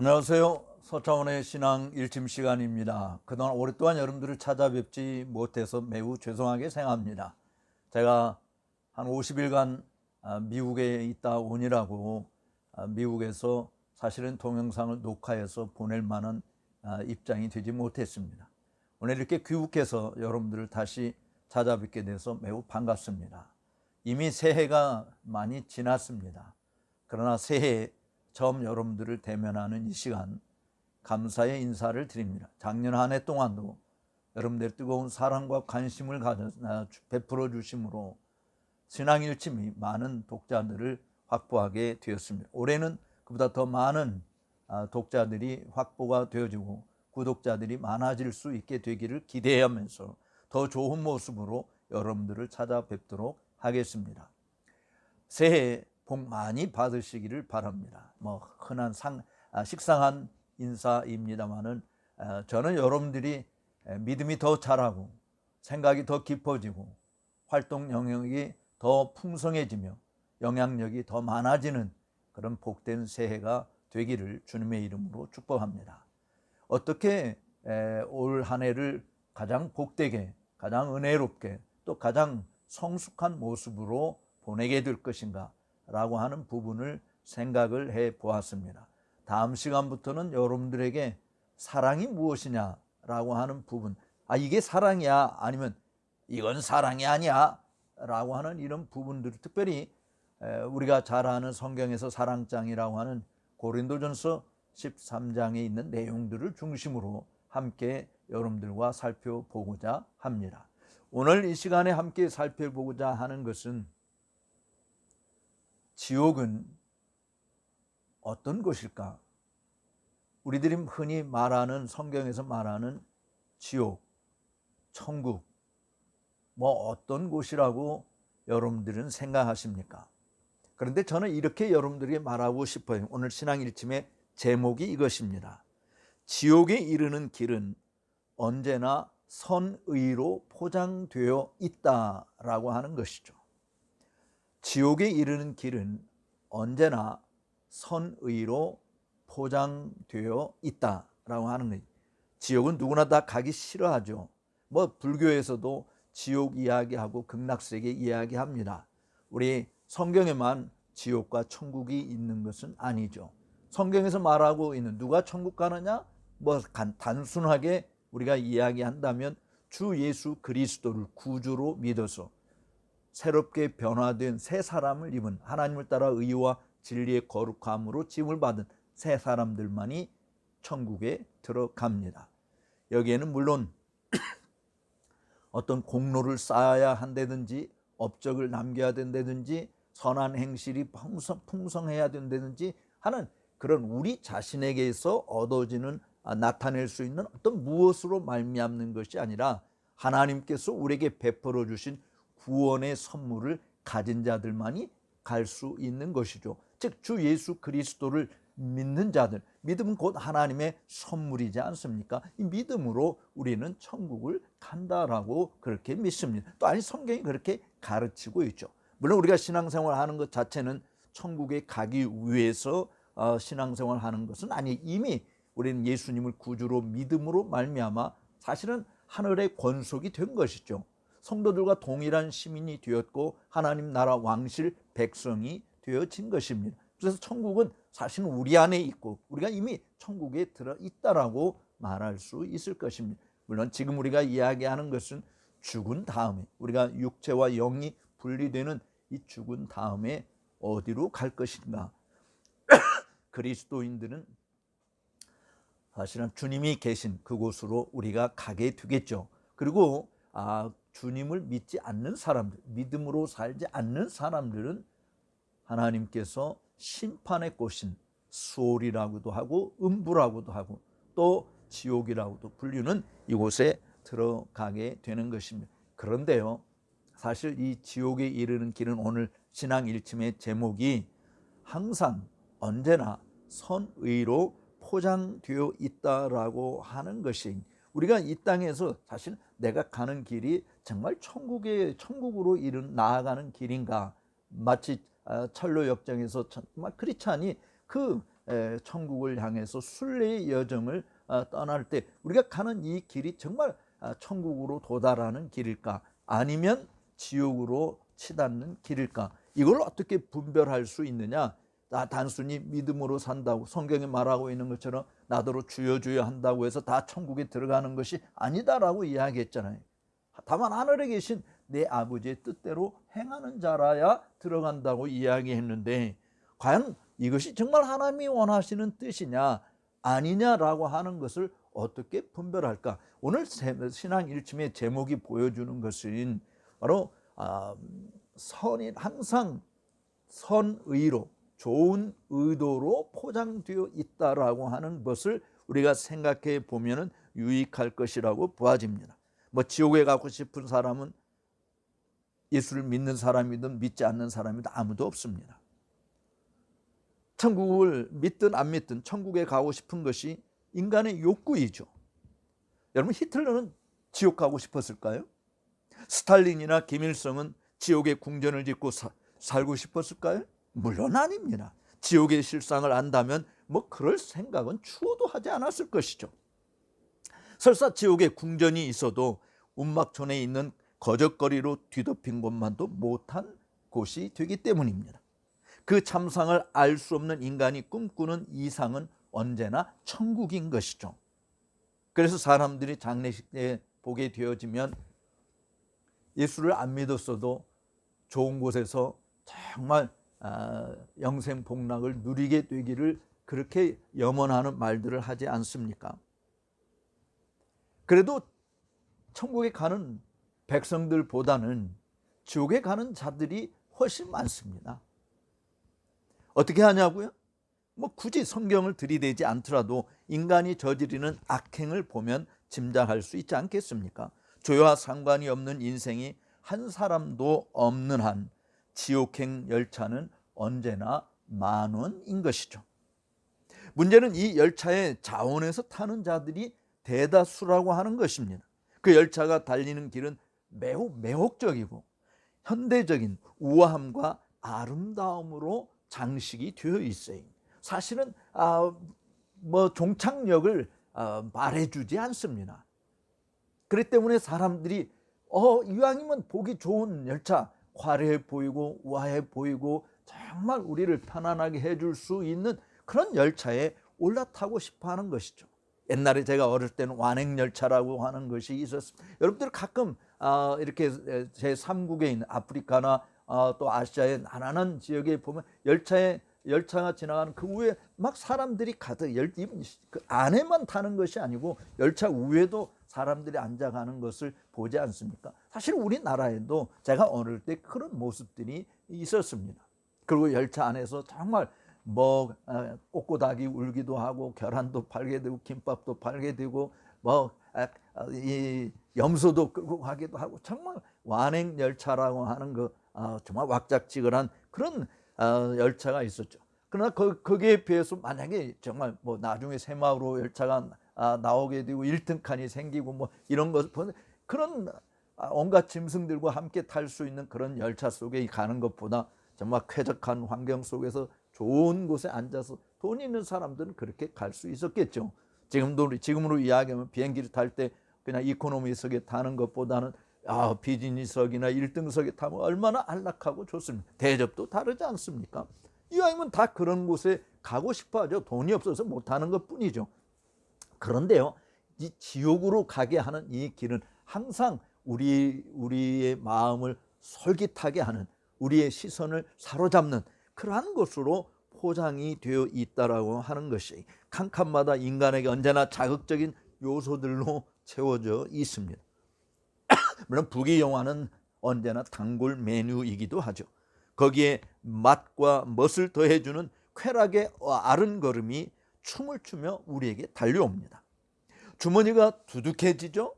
안녕하세요. 서창원의 신앙 일침 시간입니다. 그동안 오랫동안 여러분들을 찾아뵙지 못해서 매우 죄송하게 생각합니다. 제가 한 50일간 미국에 있다 오니라고 미국에서 사실은 동영상을 녹화해서 보낼 만한 입장이 되지 못했습니다. 오늘 이렇게 귀국해서 여러분들을 다시 찾아뵙게 돼서 매우 반갑습니다. 이미 새해가 많이 지났습니다. 그러나 새해 처음 여러분들을 대면하는 이 시간 감사의 인사를 드립니다. 작년 한 해 동안도 여러분들의 뜨거운 사랑과 관심을 베풀어 주심으로 신앙일침이 많은 독자들을 확보하게 되었습니다. 올해는 그보다 더 많은 독자들이 확보가 되어지고 구독자들이 많아질 수 있게 되기를 기대하면서 더 좋은 모습으로 여러분들을 찾아뵙도록 하겠습니다. 새해 복 많이 받으시기를 바랍니다. 흔한 식상한 인사입니다만은 저는 여러분들이 믿음이 더 자라고 생각이 더 깊어지고 활동 영역이 더 풍성해지며 영향력이 더 많아지는 그런 복된 새해가 되기를 주님의 이름으로 축복합니다. 어떻게 올 한 해를 가장 복되게, 가장 은혜롭게, 또 가장 성숙한 모습으로 보내게 될 것인가 라고 하는 부분을 생각을 해 보았습니다. 다음 시간부터는 여러분들에게 사랑이 무엇이냐 라고 하는 부분, 이게 사랑이야 아니면 이건 사랑이 아니야 라고 하는 이런 부분들, 특별히 우리가 잘 아는 성경에서 사랑장이라고 하는 고린도전서 13장에 있는 내용들을 중심으로 함께 여러분들과 살펴보고자 합니다. 오늘 이 시간에 함께 살펴보고자 하는 것은 지옥은 어떤 곳일까? 우리들이 흔히 말하는, 성경에서 말하는 지옥, 천국, 어떤 곳이라고 여러분들은 생각하십니까? 그런데 저는 이렇게 여러분들에게 말하고 싶어요. 오늘 신앙일침의 제목이 이것입니다. 지옥에 이르는 길은 언제나 선의로 포장되어 있다라고 하는 것이죠. 지옥에 이르는 길은 언제나 선의로 포장되어 있다라고 하는 거예요. 지옥은 누구나 다 가기 싫어하죠. 불교에서도 지옥 이야기하고 극락세계 이야기합니다. 우리 성경에만 지옥과 천국이 있는 것은 아니죠. 성경에서 말하고 있는, 누가 천국 가느냐? 단순하게 우리가 이야기한다면 주 예수 그리스도를 구주로 믿어서 새롭게 변화된 새 사람을 입은, 하나님을 따라 의와 진리의 거룩함으로 지음을 받은 새 사람들만이 천국에 들어갑니다. 여기에는 물론 어떤 공로를 쌓아야 한다든지, 업적을 남겨야 된다든지, 선한 행실이 풍성해야 된다든지 하는 그런 우리 자신에게서 얻어지는, 나타낼 수 있는 어떤 무엇으로 말미암는 것이 아니라 하나님께서 우리에게 베풀어 주신 구원의 선물을 가진 자들만이 갈 수 있는 것이죠. 즉 주 예수 그리스도를 믿는 자들, 믿음은 곧 하나님의 선물이지 않습니까? 이 믿음으로 우리는 천국을 간다라고 그렇게 믿습니다. 또 성경이 그렇게 가르치고 있죠. 물론 우리가 신앙생활 하는 것 자체는 천국에 가기 위해서 신앙생활 하는 것은 아니, 이미 우리는 예수님을 구주로 믿음으로 말미암아 사실은 하늘의 권속이 된 것이죠. 성도들과 동일한 시민이 되었고 하나님 나라 왕실 백성이 되어진 것입니다. 그래서 천국은 사실은 우리 안에 있고 우리가 이미 천국에 들어 있다라고 말할 수 있을 것입니다. 물론 지금 우리가 이야기하는 것은 죽은 다음에, 우리가 육체와 영이 분리되는 이 죽은 다음에 어디로 갈 것인가. 그리스도인들은 사실은 주님이 계신 그곳으로 우리가 가게 되겠죠. 그리고 주님을 믿지 않는 사람들, 믿음으로 살지 않는 사람들은 하나님께서 심판의 곳인 수올이라고도 하고 음부라고도 하고 또 지옥이라고도 불리는 이곳에 들어가게 되는 것입니다. 그런데요, 사실 이 지옥에 이르는 길은, 오늘 신앙 일침의 제목이 항상 언제나 선의로 포장되어 있다라고 하는 것이, 우리가 이 땅에서 사실 내가 가는 길이 정말 천국으로 나아가는 길인가, 마치 철로 역정에서 정말 크리스찬이 그 천국을 향해서 순례의 여정을 떠날 때 우리가 가는 이 길이 정말 천국으로 도달하는 길일까, 아니면 지옥으로 치닫는 길일까, 이걸 어떻게 분별할 수 있느냐? 단순히 믿음으로 산다고 성경에 말하고 있는 것처럼 나더러 주여 주여 한다고 해서 다 천국에 들어가는 것이 아니다라고 이야기했잖아요. 다만 하늘에 계신 내 아버지의 뜻대로 행하는 자라야 들어간다고 이야기했는데, 과연 이것이 정말 하나님이 원하시는 뜻이냐 아니냐라고 하는 것을 어떻게 분별할까? 오늘 신앙 일침의 제목이 보여주는 것은 바로 선이 항상 선의로, 좋은 의도로 포장되어 있다라고 하는 것을 우리가 생각해 보면 유익할 것이라고 보아집니다. 지옥에 가고 싶은 사람은 예수를 믿는 사람이든 믿지 않는 사람이든 아무도 없습니다. 천국을 믿든 안 믿든 천국에 가고 싶은 것이 인간의 욕구이죠. 여러분, 히틀러는 지옥 가고 싶었을까요? 스탈린이나 김일성은 지옥에 궁전을 짓고 살고 싶었을까요? 물론 아닙니다. 지옥의 실상을 안다면 그럴 생각은 추호도 하지 않았을 것이죠. 설사 지옥에 궁전이 있어도 운막촌에 있는 거적거리로 뒤덮인 곳만도 못한 곳이 되기 때문입니다. 그 참상을 알 수 없는 인간이 꿈꾸는 이상은 언제나 천국인 것이죠. 그래서 사람들이 장례식 때 보게 되어지면 예수를 안 믿었어도 좋은 곳에서 정말 영생 복락을 누리게 되기를 그렇게 염원하는 말들을 하지 않습니까? 그래도 천국에 가는 백성들보다는 지옥에 가는 자들이 훨씬 많습니다. 어떻게 하냐고요? 굳이 성경을 들이대지 않더라도 인간이 저지르는 악행을 보면 짐작할 수 있지 않겠습니까? 죄와 상관이 없는 인생이 한 사람도 없는 한 지옥행 열차는 언제나 만원인 것이죠. 문제는 이 열차에 자원해서 타는 자들이 대다수라고 하는 것입니다. 그 열차가 달리는 길은 매우 매혹적이고 현대적인 우아함과 아름다움으로 장식이 되어 있어요. 사실은 종착역을 말해주지 않습니다. 그렇기 때문에 사람들이 이왕이면 보기 좋은 열차, 화려해 보이고 우아해 보이고 정말 우리를 편안하게 해줄 수 있는 그런 열차에 올라타고 싶어 하는 것이죠. 옛날에 제가 어릴 때는 완행열차라고 하는 것이 있었습니다. 여러분들 가끔 이렇게 제3국에 있는 아프리카나 또 아시아의 나나한 지역에 보면 열차가 지나가는 그 위에 막 사람들이 가득, 그 안에만 타는 것이 아니고 열차 위에도 사람들이 앉아가는 것을 보지 않습니까? 사실 우리나라에도 제가 어릴 때 그런 모습들이 있었습니다. 그리고 열차 안에서 정말 꼬꼬닭이 울기도 하고 계란도 팔게 되고 김밥도 팔게 되고 이 염소도 끌고 가기도 하고, 정말 완행 열차라고 하는 정말 왁작지근한 그런 열차가 있었죠. 그러나 거기에 비해서 만약에 정말 나중에 새마을호 열차가 나오게 되고 1등 칸이 생기고 이런 것을 보는 그런 온갖 짐승들과 함께 탈 수 있는 그런 열차 속에 가는 것보다 정말 쾌적한 환경 속에서 좋은 곳에 앉아서 돈 있는 사람들은 그렇게 갈 수 있었겠죠. 지금으로 이야기하면 비행기를 탈 때 그냥 이코노미석에 타는 것보다는 비즈니스석이나 1등석에 타면 얼마나 안락하고 좋습니다. 대접도 다르지 않습니까? 이왕이면 다 그런 곳에 가고 싶어 하죠. 돈이 없어서 못하는 것뿐이죠. 그런데요, 이 지옥으로 가게 하는 이 길은 항상 우리의 마음을 솔깃하게 하는, 우리의 시선을 사로잡는 그러한 것으로 포장이 되어 있다라고 하는 것이 칸칸마다 인간에게 언제나 자극적인 요소들로 채워져 있습니다. 물론 북의 영화는 언제나 단골 메뉴이기도 하죠. 거기에 맛과 멋을 더해주는 쾌락의 아른걸음이 춤을 추며 우리에게 달려옵니다. 주머니가 두둑해지죠.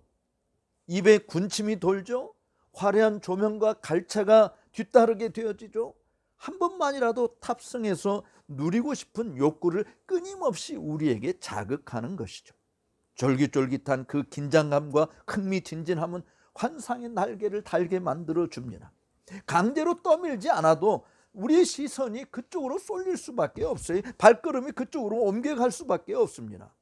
입에 군침이 돌죠. 화려한 조명과 갈차가 뒤따르게 되어지죠. 한 번만이라도 탑승해서 누리고 싶은 욕구를 끊임없이 우리에게 자극하는 것이죠. 쫄깃쫄깃한 그 긴장감과 흥미진진함은 환상의 날개를 달게 만들어 줍니다. 강제로 떠밀지 않아도 우리의 시선이 그쪽으로 쏠릴 수밖에 없어요. 발걸음이 그쪽으로 옮겨갈 수밖에 없습니다.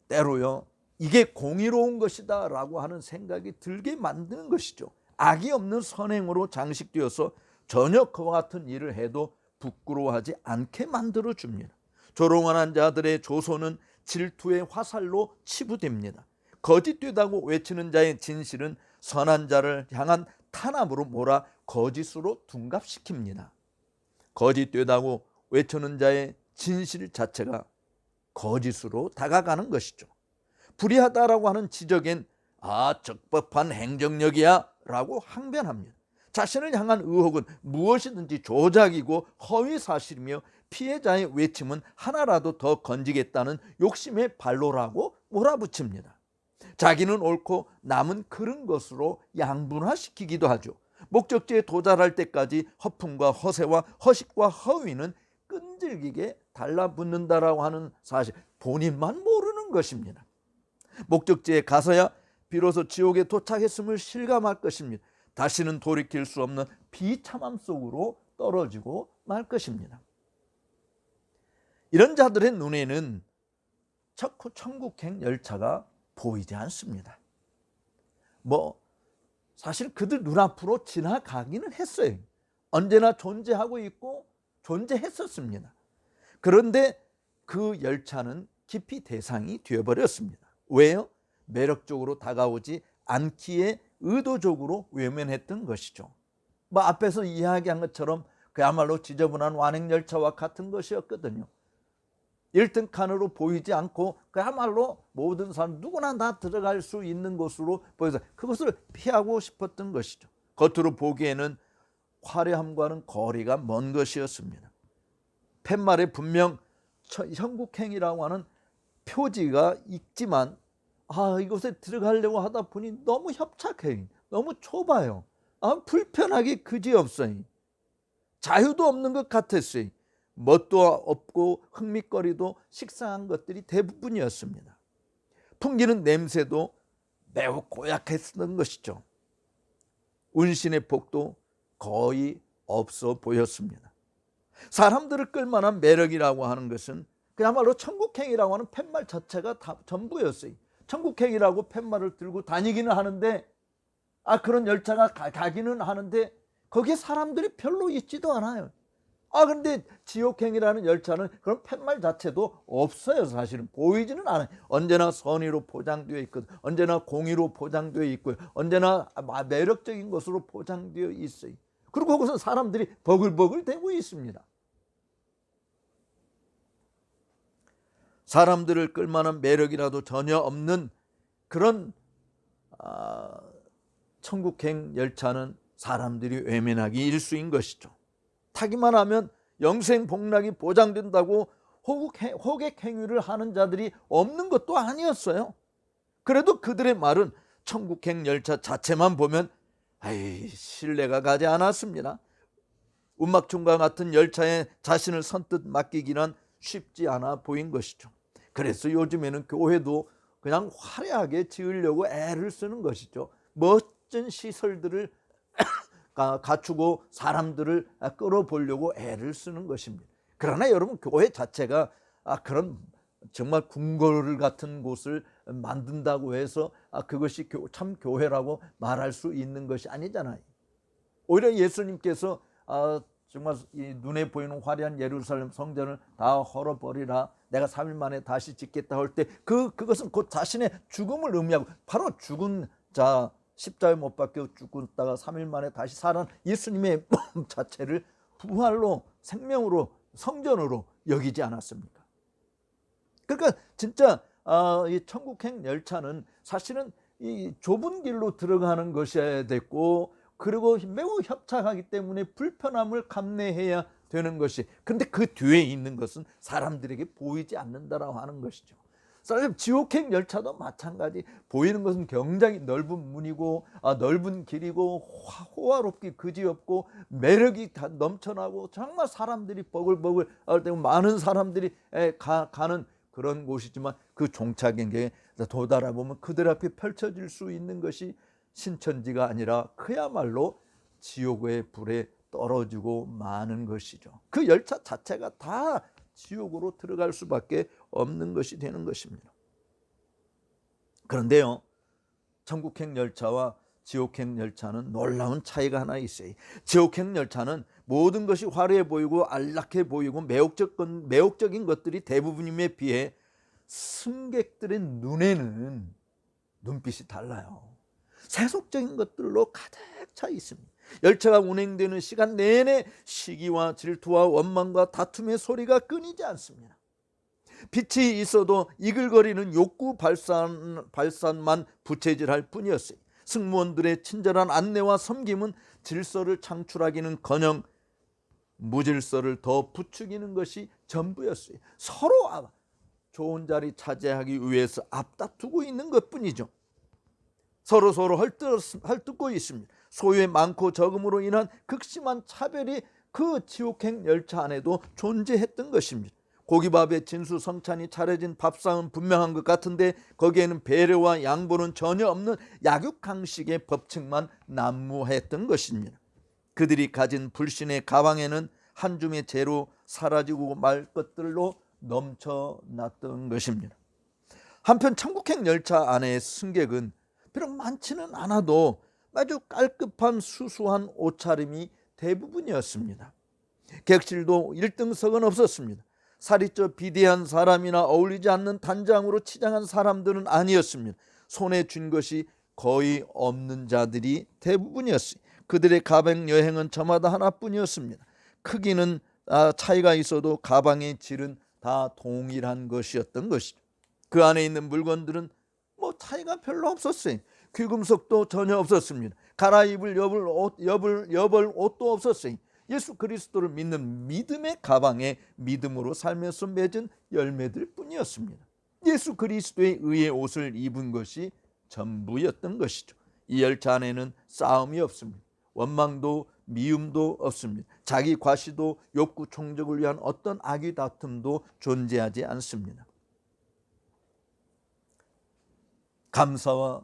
때로요, 이게 공의로운 것이다 라고 하는 생각이 들게 만드는 것이죠. 악이 없는 선행으로 장식되어서 전혀 그와 같은 일을 해도 부끄러워하지 않게 만들어줍니다. 조롱하는 자들의 조소는 질투의 화살로 치부됩니다. 거짓되다고 외치는 자의 진실은 선한 자를 향한 탄압으로 몰아 거짓으로 둔갑시킵니다. 거짓되다고 외치는 자의 진실 자체가 거짓으로 다가가는 것이죠. 불의하다라고 하는 지적엔 적법한 행정력이야 라고 항변합니다. 자신을 향한 의혹은 무엇이든지 조작이고 허위 사실이며 피해자의 외침은 하나라도 더 건지겠다는 욕심의 발로라고 몰아붙입니다. 자기는 옳고 남은 그른 것으로 양분화시키기도 하죠. 목적지에 도달할 때까지 허풍과 허세와 허식과 허위는 끈질기게 달라붙는다라고 하는 사실, 본인만 모르는 것입니다. 목적지에 가서야 비로소 지옥에 도착했음을 실감할 것입니다. 다시는 돌이킬 수 없는 비참함 속으로 떨어지고 말 것입니다. 이런 자들의 눈에는 천국행 열차가 보이지 않습니다. 사실 그들 눈앞으로 지나가기는 했어요. 언제나 존재하고 있고 존재했었습니다. 그런데 그 열차는 깊이 대상이 되어버렸습니다. 왜요? 매력적으로 다가오지 않기에 의도적으로 외면했던 것이죠. 앞에서 이야기한 것처럼 그야말로 지저분한 완행열차와 같은 것이었거든요. 1등 칸으로 보이지 않고 그야말로 모든 사람 누구나 다 들어갈 수 있는 곳으로 보여서 그것을 피하고 싶었던 것이죠. 겉으로 보기에는 화려함과는 거리가 먼 것이었습니다. 팻말에 분명 천국행이라고 하는 표지가 있지만 이곳에 들어가려고 하다 보니 너무 협착해요. 너무 좁아요. 불편하기 그지없어요. 자유도 없는 것 같았어요. 멋도 없고 흥미거리도 식상한 것들이 대부분이었습니다. 풍기는 냄새도 매우 고약했던 것이죠. 운신의 폭도 거의 없어 보였습니다. 사람들을 끌만한 매력이라고 하는 것은 그야말로 천국행이라고 하는 팻말 자체가 다 전부였어요. 천국행이라고 팻말을 들고 다니기는 하는데 그런 열차가 가기는 하는데 거기에 사람들이 별로 있지도 않아요. 그런데 지옥행이라는 열차는 그런 팻말 자체도 없어요. 사실은 보이지는 않아요. 언제나 선의로 포장되어 있거든. 언제나 공의로 포장되어 있고요. 언제나 매력적인 것으로 포장되어 있어요. 그리고 그것은 사람들이 버글버글 대고 있습니다. 사람들을 끌만한 매력이라도 전혀 없는 그런 천국행 열차는 사람들이 외면하기 일쑤인 것이죠. 타기만 하면 영생 복락이 보장된다고 호객 행위를 하는 자들이 없는 것도 아니었어요. 그래도 그들의 말은 천국행 열차 자체만 보면 신뢰가 가지 않았습니다. 운막춤과 같은 열차에 자신을 선뜻 맡기기는 쉽지 않아 보인 것이죠. 그래서 요즘에는 교회도 그냥 화려하게 지으려고 애를 쓰는 것이죠. 멋진 시설들을 갖추고 사람들을 끌어보려고 애를 쓰는 것입니다. 그러나 여러분, 교회 자체가 그런 정말 궁궐 같은 곳을 만든다고 해서 그것이 참 교회라고 말할 수 있는 것이 아니잖아요. 오히려 예수님께서 정말 이 눈에 보이는 화려한 예루살렘 성전을 다 헐어버리라, 내가 3일 만에 다시 짓겠다 할 때 그것은 곧 자신의 죽음을 의미하고, 바로 죽은 자, 십자가에 못 박혀 죽었다가 3일 만에 다시 살아난 예수님의 몸 자체를 부활로, 생명으로, 성전으로 여기지 않았습니까? 그러니까 진짜 이 천국행 열차는 사실은 이 좁은 길로 들어가는 것이어야 됐고, 그리고 매우 협착하기 때문에 불편함을 감내해야 되는 것이, 그런데 그 뒤에 있는 것은 사람들에게 보이지 않는다라고 하는 것이죠. 지옥행 열차도 마찬가지, 보이는 것은 굉장히 넓은 문이고 넓은 길이고 호화롭기 그지없고 매력이 다 넘쳐나고 정말 사람들이 버글버글 많은 사람들이 가는 그런 곳이지만, 그 종착역에 도달해 보면 그들 앞에 펼쳐질 수 있는 것이 신천지가 아니라 그야말로 지옥의 불에 떨어지고 마는 것이죠. 그 열차 자체가 다 지옥으로 들어갈 수밖에 없는 것이 되는 것입니다. 그런데요, 천국행 열차와 지옥행 열차는 놀라운 차이가 하나 있어요. 지옥행 열차는 모든 것이 화려해 보이고 안락해 보이고 매혹적인 것들이 대부분임에 비해 승객들의 눈에는 눈빛이 달라요. 세속적인 것들로 가득 차 있습니다. 열차가 운행되는 시간 내내 시기와 질투와 원망과 다툼의 소리가 끊이지 않습니다. 빛이 있어도 이글거리는 욕구 발산만 부채질할 뿐이었어요. 승무원들의 친절한 안내와 섬김은 질서를 창출하기는커녕 무질서를 더 부추기는 것이 전부였어요. 서로 좋은 자리 차지하기 위해서 앞다투고 있는 것뿐이죠. 서로 헐뜯고 있습니다. 소유의 많고 적음으로 인한 극심한 차별이 그 지옥행 열차 안에도 존재했던 것입니다. 고기밥에 진수성찬이 차려진 밥상은 분명한 것 같은데 거기에는 배려와 양보는 전혀 없는 약육강식의 법칙만 난무했던 것입니다. 그들이 가진 불신의 가방에는 한 줌의 재로 사라지고 말 것들로 넘쳐났던 것입니다. 한편 천국행 열차 안의 승객은 비록 많지는 않아도 아주 깔끔한 수수한 옷차림이 대부분이었습니다. 객실도 1등석은 없었습니다. 살이 쪄 비대한 사람이나 어울리지 않는 단장으로 치장한 사람들은 아니었습니다. 손에 쥔 것이 거의 없는 자들이 대부분이었어요. 그들의 가방 여행은 저마다 하나뿐이었습니다. 크기는 차이가 있어도 가방의 질은 다 동일한 것이었던 것이죠. 그 안에 있는 물건들은 차이가 별로 없었어요. 귀금속도 전혀 없었습니다. 갈아입을 여벌 옷도 없었어요. 예수 그리스도를 믿는 믿음의 가방에 믿음으로 살면서 맺은 열매들 뿐이었습니다. 예수 그리스도의 의의 옷을 입은 것이 전부였던 것이죠. 이 열차 안에는 싸움이 없습니다. 원망도 미움도 없습니다. 자기 과시도 욕구 충족을 위한 어떤 악의 다툼도 존재하지 않습니다. 감사와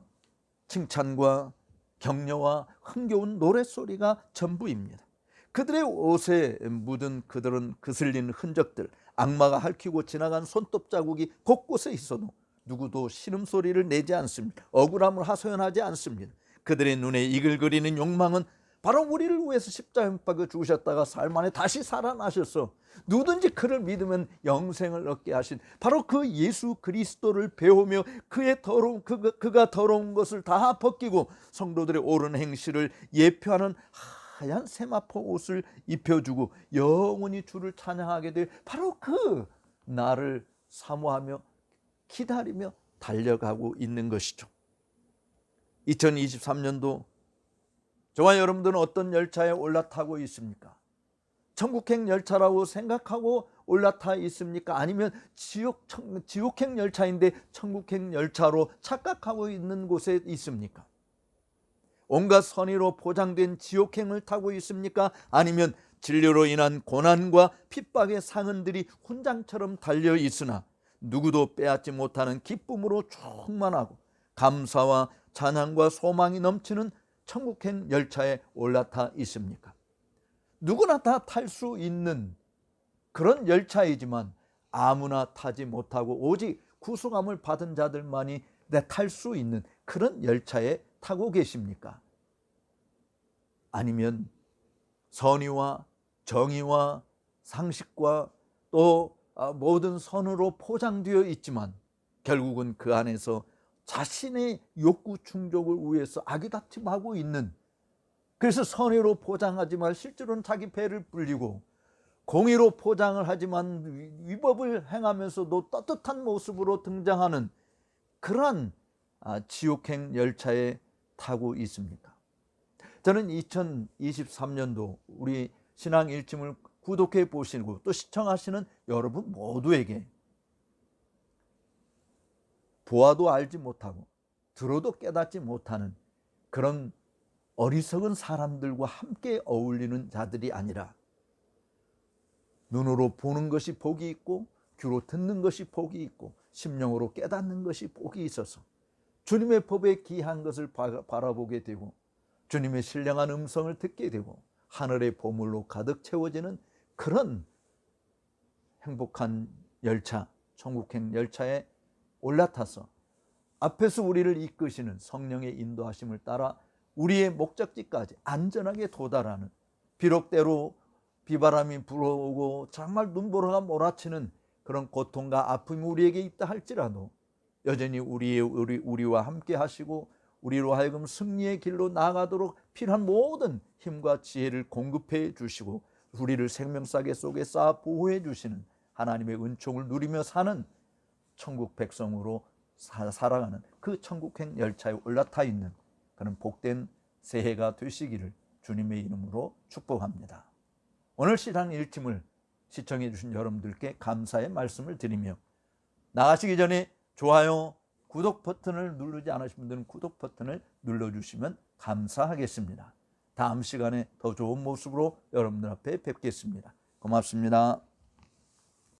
칭찬과 격려와 흥겨운 노랫소리가 전부입니다. 그들의 옷에 묻은 그들은 그슬린 흔적들, 악마가 핥히고 지나간 손톱 자국이 곳곳에 있어도 누구도 신음소리를 내지 않습니다. 억울함을 하소연하지 않습니다. 그들의 눈에 이글거리는 욕망은 바로 우리를 위해서 십자가에 못 박혀 죽으셨다가 사흘 만에 다시 살아나셔서 누구든지 그를 믿으면 영생을 얻게 하신 바로 그 예수 그리스도를 배우며 그가 더러운 것을 다 벗기고 성도들의 옳은 행실을 예표하는 하얀 세마포 옷을 입혀주고 영원히 주를 찬양하게 될 바로 그 날을 사모하며 기다리며 달려가고 있는 것이죠. 2023년도 저와 여러분들은 어떤 열차에 올라타고 있습니까? 천국행 열차라고 생각하고 올라타 있습니까? 아니면 지옥행 열차인데 천국행 열차로 착각하고 있는 곳에 있습니까? 온갖 선의로 포장된 지옥행을 타고 있습니까? 아니면 진료로 인한 고난과 핍박의 상흔들이 훈장처럼 달려 있으나 누구도 빼앗지 못하는 기쁨으로 충만하고 감사와 찬양과 소망이 넘치는 천국행 열차에 올라타 있습니까? 누구나 다 탈 수 있는 그런 열차이지만 아무나 타지 못하고 오직 구속함을 받은 자들만이 탈 수 있는 그런 열차에 타고 계십니까? 아니면 선의와 정의와 상식과 또 모든 선으로 포장되어 있지만 결국은 그 안에서 자신의 욕구 충족을 위해서 악의다툼하고 있는, 그래서 선의로 포장하지만 실제로는 자기 배를 불리고 공의로 포장을 하지만 위법을 행하면서도 떳떳한 모습으로 등장하는 그러한 지옥행 열차에 타고 있습니까? 저는 2023년도 우리 신앙 일침을 구독해 보시고 또 시청하시는 여러분 모두에게 보아도 알지 못하고 들어도 깨닫지 못하는 그런 어리석은 사람들과 함께 어울리는 자들이 아니라 눈으로 보는 것이 복이 있고 귀로 듣는 것이 복이 있고 심령으로 깨닫는 것이 복이 있어서 주님의 법에 기이한 것을 바라보게 되고 주님의 신령한 음성을 듣게 되고 하늘의 보물로 가득 채워지는 그런 행복한 열차, 천국행 열차에 올라타서 앞에서 우리를 이끄시는 성령의 인도하심을 따라 우리의 목적지까지 안전하게 도달하는, 비록 때로 비바람이 불어오고 정말 눈보라가 몰아치는 그런 고통과 아픔이 우리에게 있다 할지라도 여전히 우리와 함께 하시고 우리로 하여금 승리의 길로 나아가도록 필요한 모든 힘과 지혜를 공급해 주시고 우리를 생명싸개 속에 쌓아 보호해 주시는 하나님의 은총을 누리며 사는 천국 백성으로 살아가는 그 천국행 열차에 올라타 있는 그런 복된 새해가 되시기를 주님의 이름으로 축복합니다. 오늘 시간 일침을 시청해 주신 여러분들께 감사의 말씀을 드리며 나가시기 전에 좋아요, 구독 버튼을 누르지 않으신 분들은 구독 버튼을 눌러주시면 감사하겠습니다. 다음 시간에 더 좋은 모습으로 여러분들 앞에 뵙겠습니다. 고맙습니다.